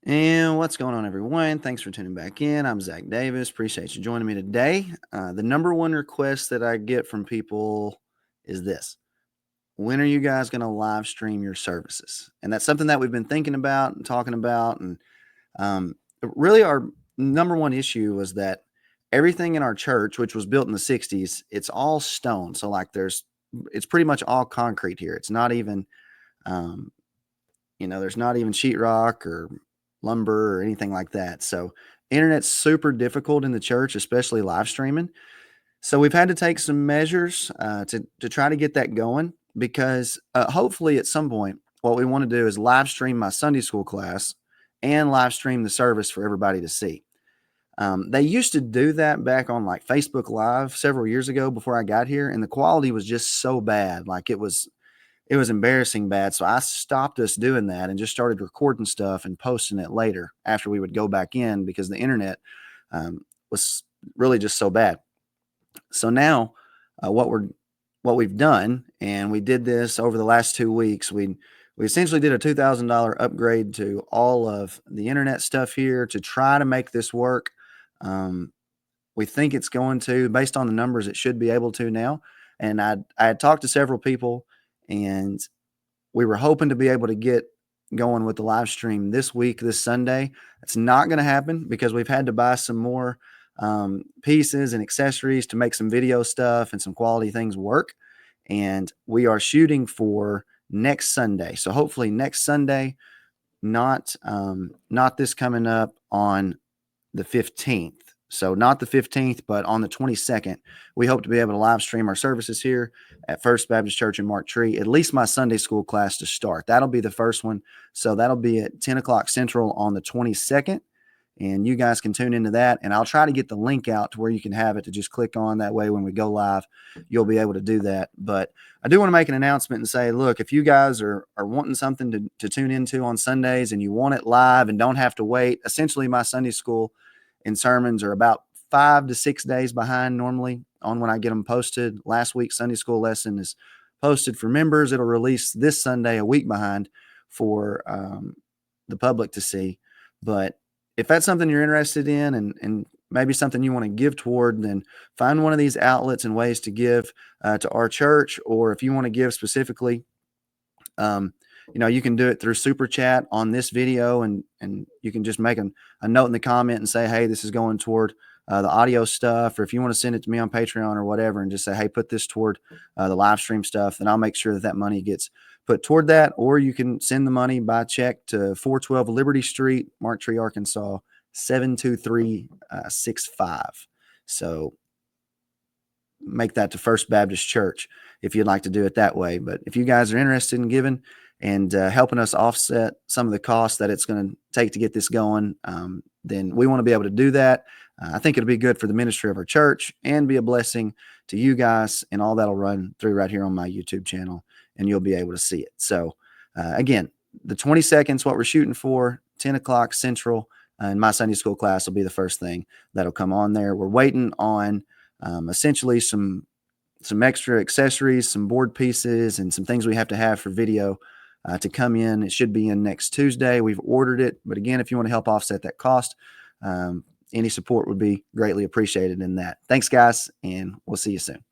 And what's going on, everyone? Thanks for tuning back in. I'm Zach Davis. Appreciate you joining me today. The number one request that I get from people is this: when are you guys going to live stream your services? And that's something that we've been thinking about and talking about. And really, our number one issue was that everything in our church, which was built in the 60s, it's all stone. So, like, it's pretty much all concrete here. It's not even, um, there's not even sheetrock or lumber or anything like that. So internet's super difficult in the church, especially live streaming. So we've had to take some measures to try to get that going because hopefully at some point, what we want to do is live stream my Sunday school class and live stream the service for everybody to see. They used to do that back on like Facebook Live several years ago before I got here, and the quality was just so bad. Like it was embarrassing bad. So I stopped us doing that and just started recording stuff and posting it later after we would go back in because the internet was really just so bad. So now, what we've done, and we did this over the last 2 weeks. We essentially did a $2,000 upgrade to all of the internet stuff here to try to make this work. Um, we think it's going to, based on the numbers, it should be able to now. And I had talked to several people, and we were hoping to be able to get going with the live stream this week, this Sunday. It's not going to happen because we've had to buy some more pieces and accessories to make some video stuff and some quality things work. And we are shooting for next Sunday. So hopefully next Sunday, not this coming up on the 15th. So not the 15th, but on the 22nd, we hope to be able to live stream our services here at First Baptist Church in Mark Tree, at least my Sunday school class to start. That'll be the first one. So that'll be at 10 o'clock Central on the 22nd. And you guys can tune into that. And I'll try to get the link out to where you can have it to just click on. That way, when we go live, you'll be able to do that. But I do want to make an announcement and say, look, if you guys are wanting something to tune into on Sundays and you want it live and don't have to wait, essentially my Sunday school and sermons are about 5 to 6 days behind normally on when I get them posted. Last week's Sunday school lesson is posted for members. It'll release this Sunday, a week behind for the public to see. But if that's something you're interested in and maybe something you want to give toward, then find one of these outlets and ways to give to our church. Or if you want to give specifically, you can do it through Super Chat on this video, and you can just make a note in the comment and say, hey, this is going toward the audio stuff. Or if you want to send it to me on Patreon or whatever and just say, hey, put this toward the live stream stuff, then I'll make sure that money gets put toward that. Or you can send the money by check to 412 Liberty Street, Mark Tree, Arkansas, 72365. So make that to First Baptist Church if you'd like to do it that way. But if you guys are interested in giving and helping us offset some of the costs that it's going to take to get this going, then we want to be able to do that. I think it'll be good for the ministry of our church and be a blessing to you guys, and all that'll run through right here on my YouTube channel, and you'll be able to see it. So again, the 22nd is what we're shooting for, 10 o'clock Central, and my Sunday school class will be the first thing that'll come on there. We're waiting on essentially some extra accessories, some board pieces, and some things we have to have for video to come in. It should be in next Tuesday. We've ordered it. But again, if you want to help offset that cost, any support would be greatly appreciated in that. Thanks, guys, and we'll see you soon.